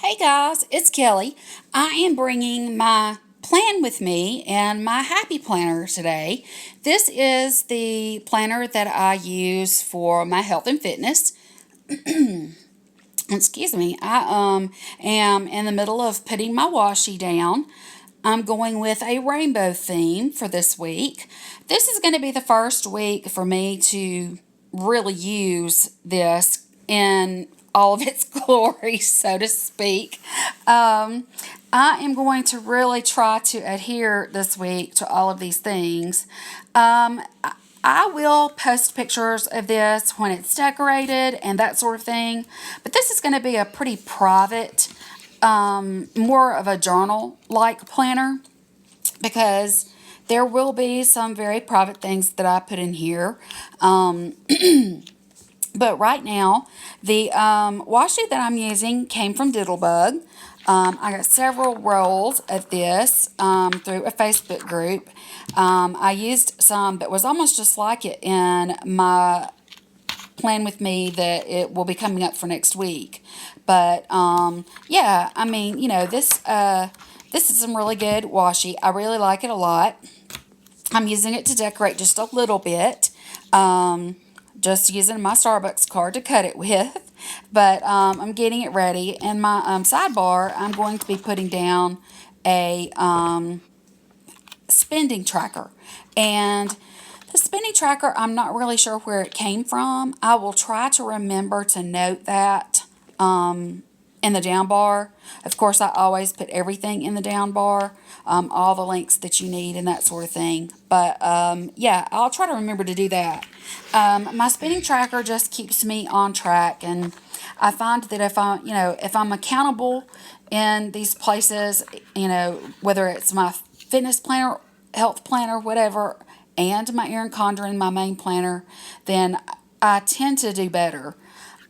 Hey guys, it's Kelly. I am bringing my plan with me and my happy planner today. This is the planner that I use for my health and fitness. Excuse me. I am in the middle of putting my washi down. I'm going with a rainbow theme for this week. This is going to be the first week for me to really use this in all of its glory, so to speak. I am going to really try to adhere this week to all of these things. I will post pictures of this when it's decorated and that sort of thing, but this is going to be a pretty private, more of a journal-like planner because there will be some very private things that I put in here. But right now, the washi that I'm using came from Diddlebug. I got several rolls of this through a Facebook group. I used some that was almost just like it in my plan with me that it will be coming up for next week. But yeah, I mean, this is some really good washi. I really like it a lot. I'm using it to decorate just a little bit. Just using my Starbucks card to cut it with. But I'm getting it ready. In my sidebar, I'm going to be putting down a spending tracker. And the spending tracker, I'm not really sure where it came from. I will try to remember to note that in the down bar. Of course, I always put everything in the down bar, all the links that you need and that sort of thing. But yeah, I'll try to remember to do that. My spinning tracker just keeps me on track, and I find that if I'm accountable in these places, whether it's my fitness planner, health planner, whatever, and my Erin Condren, my main planner, then I tend to do better.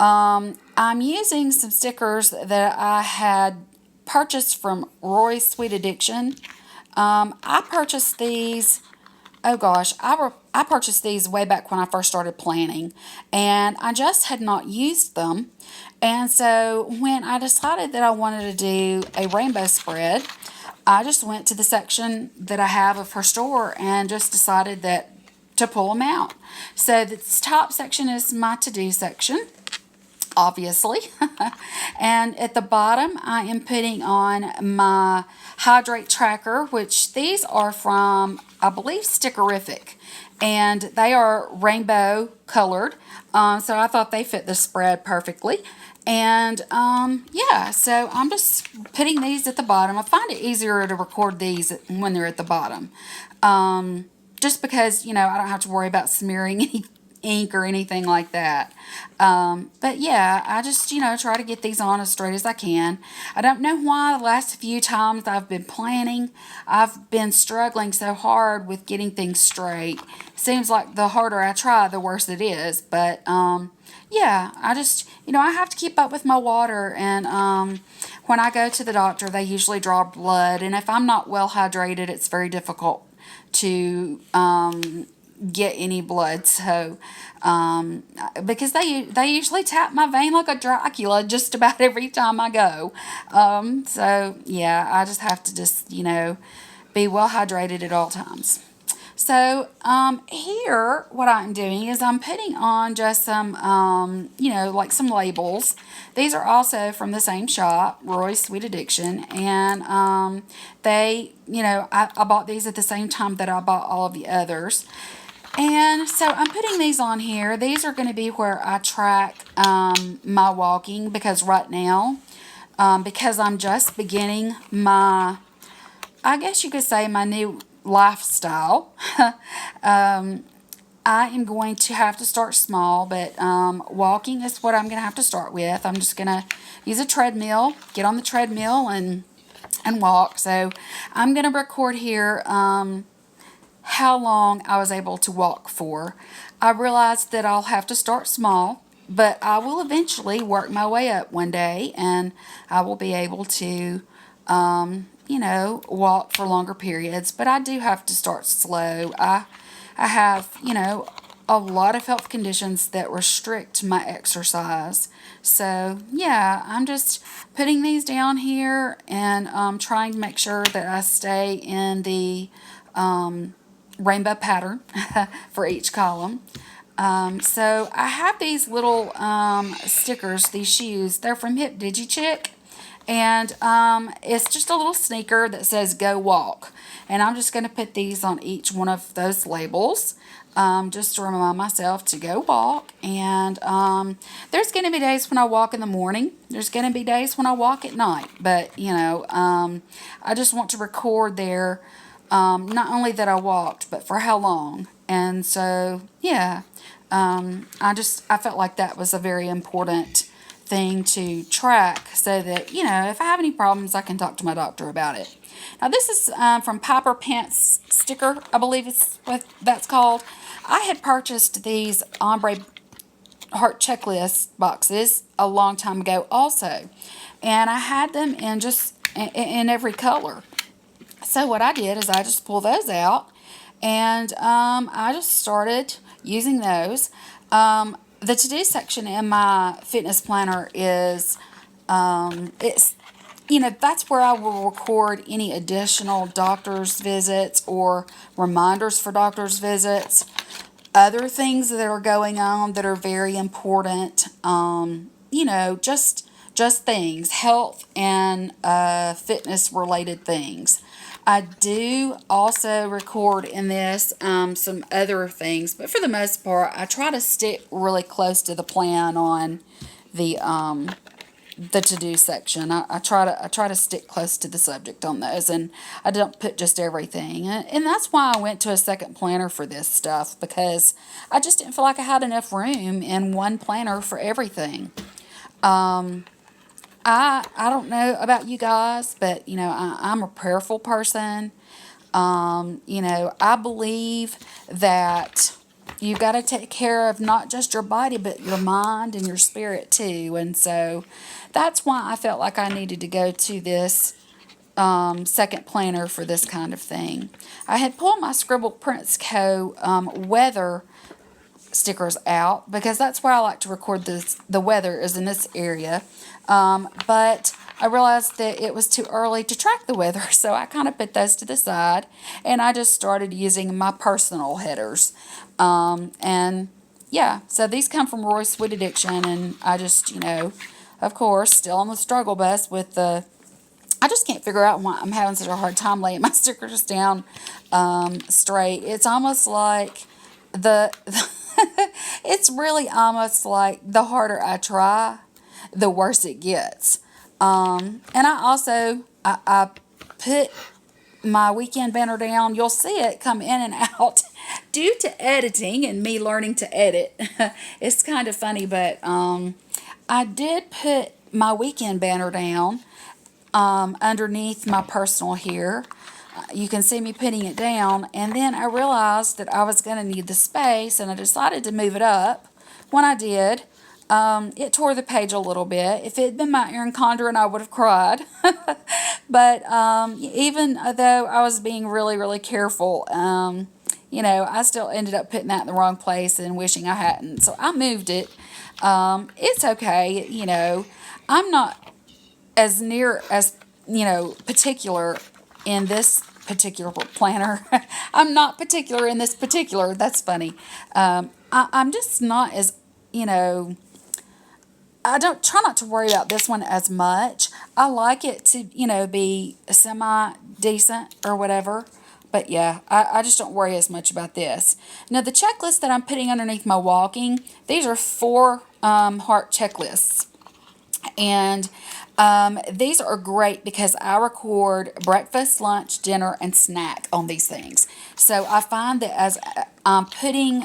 I'm using some stickers that I had purchased from Rory's Sweet Addiction. I purchased these, oh gosh, I purchased these way back when I first started planning, and I just had not used them. And so when I decided that I wanted to do a rainbow spread, I just went to the section that I have of her store and just decided that to pull them out. So this top section is my to-do section, obviously. And at the bottom, I am putting on my hydrate tracker, which these are from, I believe, Stickerific. And they are rainbow colored. So I thought they fit the spread perfectly. And yeah, so I'm just putting these at the bottom. I find it easier to record these when they're at the bottom. Just because, I don't have to worry about smearing any ink or anything like that. But yeah, I just, try to get these on as straight as I can. I don't know why the last few times I've been planning, I've been struggling so hard with getting things straight. Seems like the harder I try, the worse it is. But yeah, I just, I have to keep up with my water. And when I go to the doctor, they usually draw blood. And if I'm not well hydrated, it's very difficult to get any blood. So because they usually tap my vein like a Dracula just about every time I go. So yeah, I just have to be well hydrated at all times. So here what I'm doing is I'm putting on just some like some labels. These are also from the same shop, Rory's Sweet Addiction, and they I bought these at the same time that I bought all of the others. And so I'm putting these on here. These are going to be where I track my walking, because right now, because I'm just beginning my, I guess you could say, my new lifestyle, I am going to have to start small, but walking is what I'm going to have to start with. I'm just going to use a treadmill, get on the treadmill and walk. So I'm going to record here how long I was able to walk for. I realized that I'll have to start small, but I will eventually work my way up one day, and I will be able to, walk for longer periods. But I do have to start slow. I have, a lot of health conditions that restrict my exercise. So, yeah, I'm just putting these down here and trying to make sure that I stay in the rainbow pattern for each column. So I have these little stickers, these shoes. They're from Hip Digi Chick. And it's just a little sneaker that says "Go Walk," and I'm just going to put these on each one of those labels, just to remind myself to go walk. And there's going to be days when I walk in the morning. There's going to be days when I walk at night. But I just want to record there, not only that I walked, but for how long. And so yeah, I felt like that was a very important thing to track so that, if I have any problems, I can talk to my doctor about it. Now, this is from Piper Pants Sticker, I believe it's what that's called. I had purchased these ombre heart checklist boxes a long time ago also, and I had them in every color. So what I did is I just pulled those out, and I just started using those. The to-do section in my fitness planner is, that's where I will record any additional doctor's visits or reminders for doctor's visits, other things that are going on that are very important, just things, health and fitness related things. I do also record in this some other things, but for the most part, I try to stick really close to the plan on the to-do section. I try to stick close to the subject on those, and I don't put just everything. And that's why I went to a second planner for this stuff, because I just didn't feel like I had enough room in one planner for everything. I don't know about you guys, but I'm a prayerful person. I believe that you got to take care of not just your body, but your mind and your spirit too. And so that's why I felt like I needed to go to this second planner for this kind of thing. I had pulled my Scribble Prints Co. Weather stickers out, because that's where I like to record the weather is in this area. But I realized that it was too early to track the weather, so I kind of put those to the side, and I just started using my personal headers. And yeah, so these come from Rory's Sweet Addiction, and I just, of course, still on the struggle bus with I just can't figure out why I'm having such a hard time laying my stickers down straight. It's almost like it's really almost like the harder I try, the worse it gets. And I also, I put my weekend banner down. You'll see it come in and out due to editing and me learning to edit. It's kind of funny, but I did put my weekend banner down underneath my personal here. You can see me putting it down, and then I realized that I was going to need the space, and I decided to move it up. When I did, it tore the page a little bit. If it had been my Erin Condren, I would have cried. But even though I was being really, really careful, I still ended up putting that in the wrong place and wishing I hadn't. So I moved it. It's okay. I'm not as near as, particular in this particular planner. I'm not particular in this particular. That's funny. I'm just not as, I don't try not to worry about this one as much. I like it to, be semi-decent or whatever. But yeah, I just don't worry as much about this. Now, the checklist that I'm putting underneath my walking, these are 4 heart checklists. And these are great because I record breakfast, lunch, dinner, and snack on these things. So I find that as I'm putting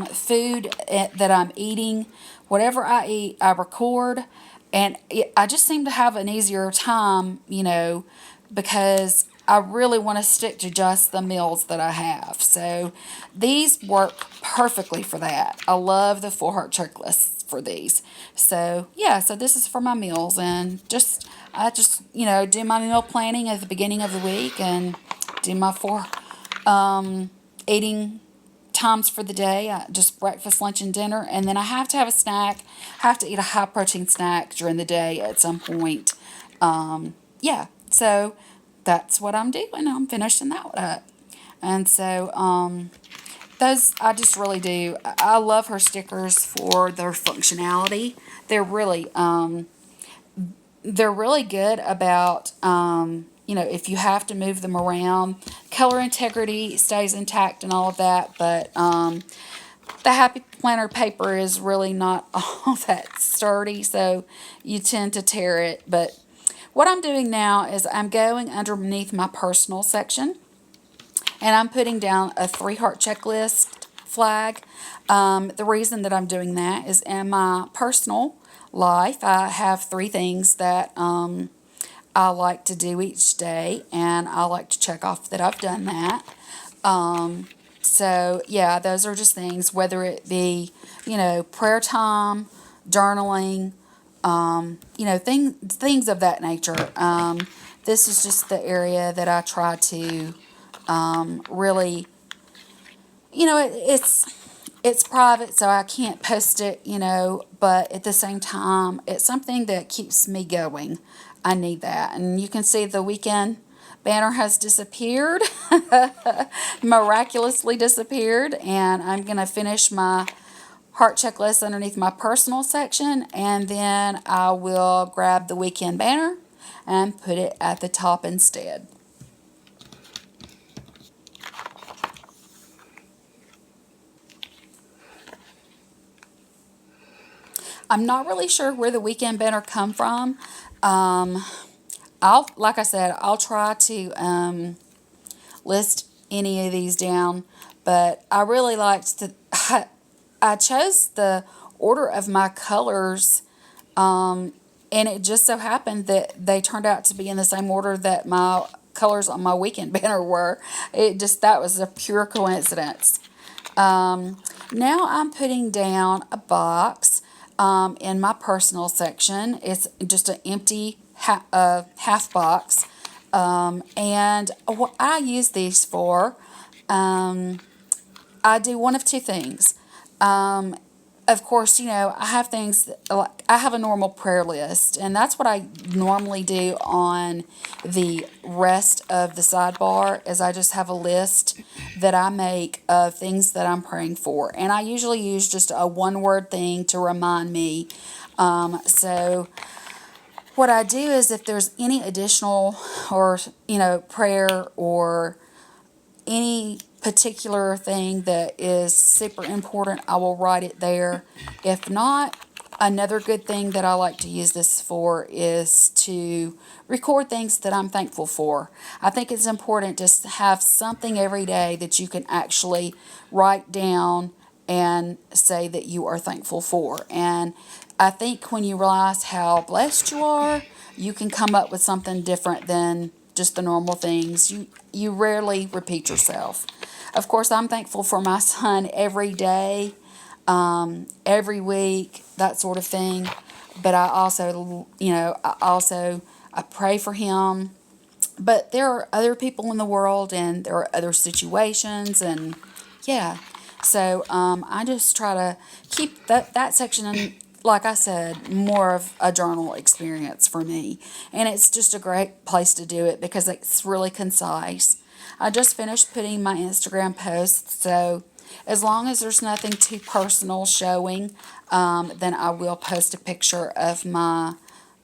food that I'm eating, whatever I eat, I record. And I just seem to have an easier time, because I really want to stick to just the meals that I have. So these work perfectly for that. I love the 4 heart checklists for these. So yeah, so this is for my meals, and I just do my meal planning at the beginning of the week and do my 4 eating times for the day, just breakfast, lunch, and dinner. And then I have to have a snack, have to eat a high protein snack during the day at some point. Yeah, so that's what I'm doing. I'm finishing that one up. And so those, I just really do. I love her stickers for their functionality. They're really, they're really good about, if you have to move them around. Color integrity stays intact and all of that, but the Happy Planner paper is really not all that sturdy, so you tend to tear it. But what I'm doing now is I'm going underneath my personal section, and I'm putting down a 3-heart checklist flag. The reason that I'm doing that is in my personal life, I have 3 things that I like to do each day, and I like to check off that I've done that. So, yeah, those are just things, whether it be, prayer time, journaling, things of that nature. This is just the area that I try to really, it's private, so I can't post it, but at the same time, it's something that keeps me going. I need that. And you can see the weekend banner has disappeared, miraculously disappeared, and I'm going to finish my heart checklist underneath my personal section, and then I will grab the weekend banner and put it at the top instead. I'm not really sure where the weekend banner come from. Like I said, I'll try to list any of these down, but I really liked I chose the order of my colors, and it just so happened that they turned out to be in the same order that my colors on my weekend banner were. That was a pure coincidence. Now I'm putting down a box in my personal section. It's just an empty half box. And what I use these for, I do one of 2 things. Of course, I have things like I have a normal prayer list, and that's what I normally do on the rest of the sidebar. Is I just have a list that I make of things that I'm praying for, and I usually use just a 1-word thing to remind me. So what I do is if there's any additional or prayer or any particular thing that is super important, I will write it there. If not, another good thing that I like to use this for is to record things that I'm thankful for. I think it's important to have something every day that you can actually write down and say that you are thankful for. And I think when you realize how blessed you are, you can come up with something different than just the normal things. You rarely repeat yourself. Of course, I'm thankful for my son every day, every week, that sort of thing. But I also, I pray for him. But there are other people in the world, and there are other situations, and yeah. So I just try to keep that section, like I said, more of a journal experience for me. And it's just a great place to do it because it's really concise. I just finished putting my Instagram posts, so as long as there's nothing too personal showing, then I will post a picture of my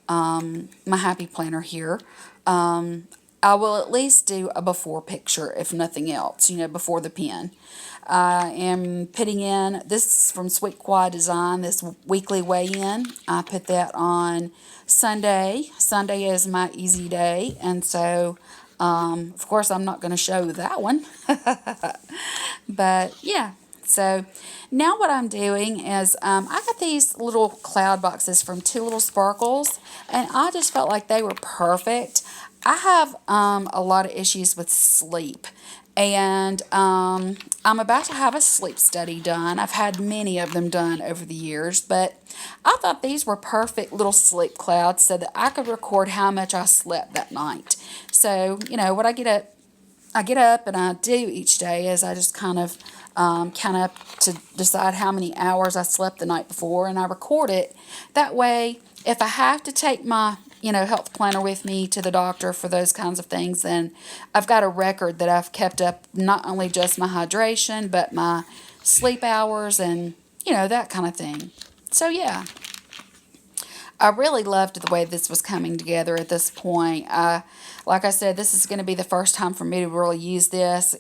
Happy Planner here. I will at least do a before picture, if nothing else, before the pen. I am putting in, this is from Sweet Quiet Design, this weekly weigh-in. I put that on Sunday. Sunday is my easy day, and so, of course, I'm not going to show that one. But, yeah. So, now what I'm doing is, I got these little cloud boxes from Two Little Sparkles, and I just felt like they were perfect. I have a lot of issues with sleep, and I'm about to have a sleep study done. I've had many of them done over the years, but I thought these were perfect little sleep clouds so that I could record how much I slept that night. So, what I get up and I do each day is I just kind of kind of to decide how many hours I slept the night before, and I record it. That way, if I have to take my health planner with me to the doctor for those kinds of things, then I've got a record that I've kept up, not only just my hydration, but my sleep hours and, that kind of thing. So, yeah. I really loved the way this was coming together at this point. Like I said, this is going to be the first time for me to really use this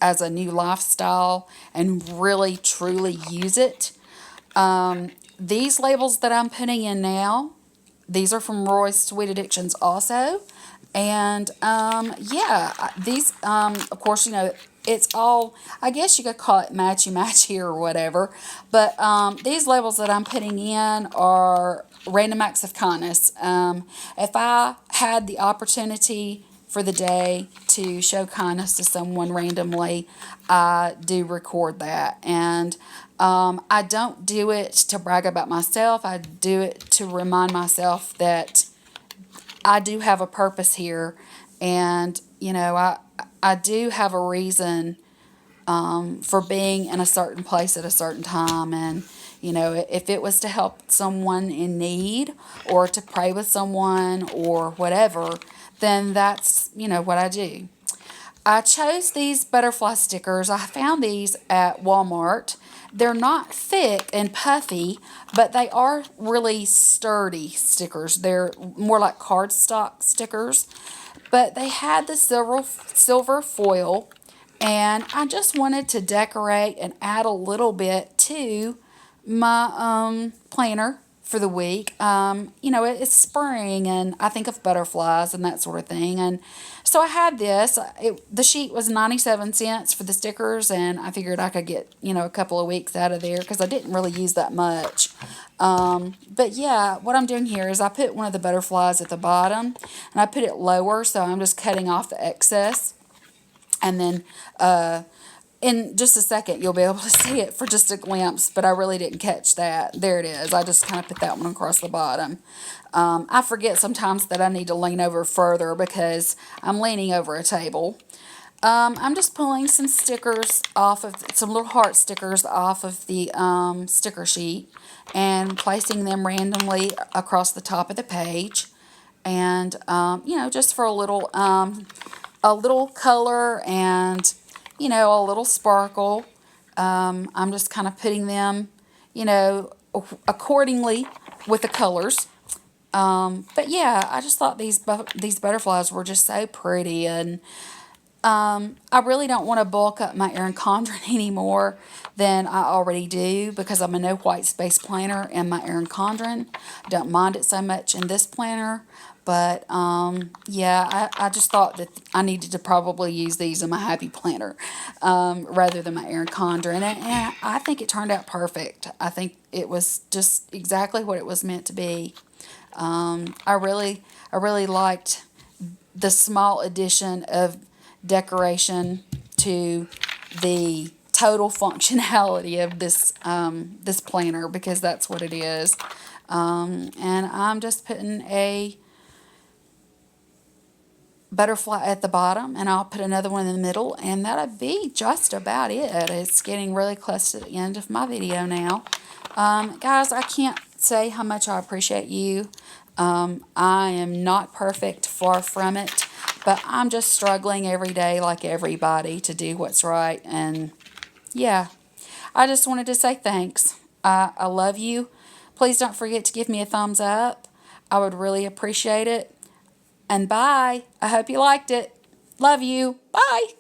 as a new lifestyle and really, truly use it. These labels that I'm putting in now, these are from Rory's Sweet Addictions also. And yeah, these, of course, it's all, I guess you could call it matchy-matchy or whatever. But these labels that I'm putting in are random acts of kindness. If I had the opportunity for the day to show kindness to someone randomly, I do record that. And I don't do it to brag about myself. I do it to remind myself that I do have a purpose here, and I do have a reason for being in a certain place at a certain time. And if it was to help someone in need or to pray with someone or whatever, then that's what I do. I chose these butterfly stickers. I found these at Walmart. They're not thick and puffy, but they are really sturdy stickers. They're more like cardstock stickers. But they had the silver foil, and I just wanted to decorate and add a little bit to my planner for the week. It's spring, and I think of butterflies and that sort of thing. And so I had this. The sheet was 97 cents for the stickers, and I figured I could get, a couple of weeks out of there because I didn't really use that much. But yeah, what I'm doing here is I put one of the butterflies at the bottom, and I put it lower, so I'm just cutting off the excess. And then in just a second, you'll be able to see it for just a glimpse, but I really didn't catch that. There it is. I just kind of put that one across the bottom. I forget sometimes that I need to lean over further because I'm leaning over a table. I'm just pulling some stickers off of, some little heart stickers off of the sticker sheet and placing them randomly across the top of the page. And, just for a little color and, a little sparkle. I'm just kind of putting them, accordingly with the colors. But yeah, I just thought these butterflies were just so pretty, and I really don't want to bulk up my Erin Condren anymore than I already do because I'm a no white space planner in my Erin Condren. I don't mind it so much in this planner. But, yeah, I just thought that I needed to probably use these in my Happy Planner rather than my Erin Condren. And I think it turned out perfect. I think it was just exactly what it was meant to be. I really liked the small addition of decoration to the total functionality of this planner, because that's what it is. And I'm just putting a butterfly at the bottom, and I'll put another one in the middle, and that'll be just about it. It's getting really close to the end of my video now. Guys, I can't say how much I appreciate you. I am not perfect, far from it, but I'm just struggling every day like everybody to do what's right. And yeah, I just wanted to say thanks. I love you. Please don't forget to give me a thumbs up. I would really appreciate it. And bye. I hope you liked it. Love you. Bye.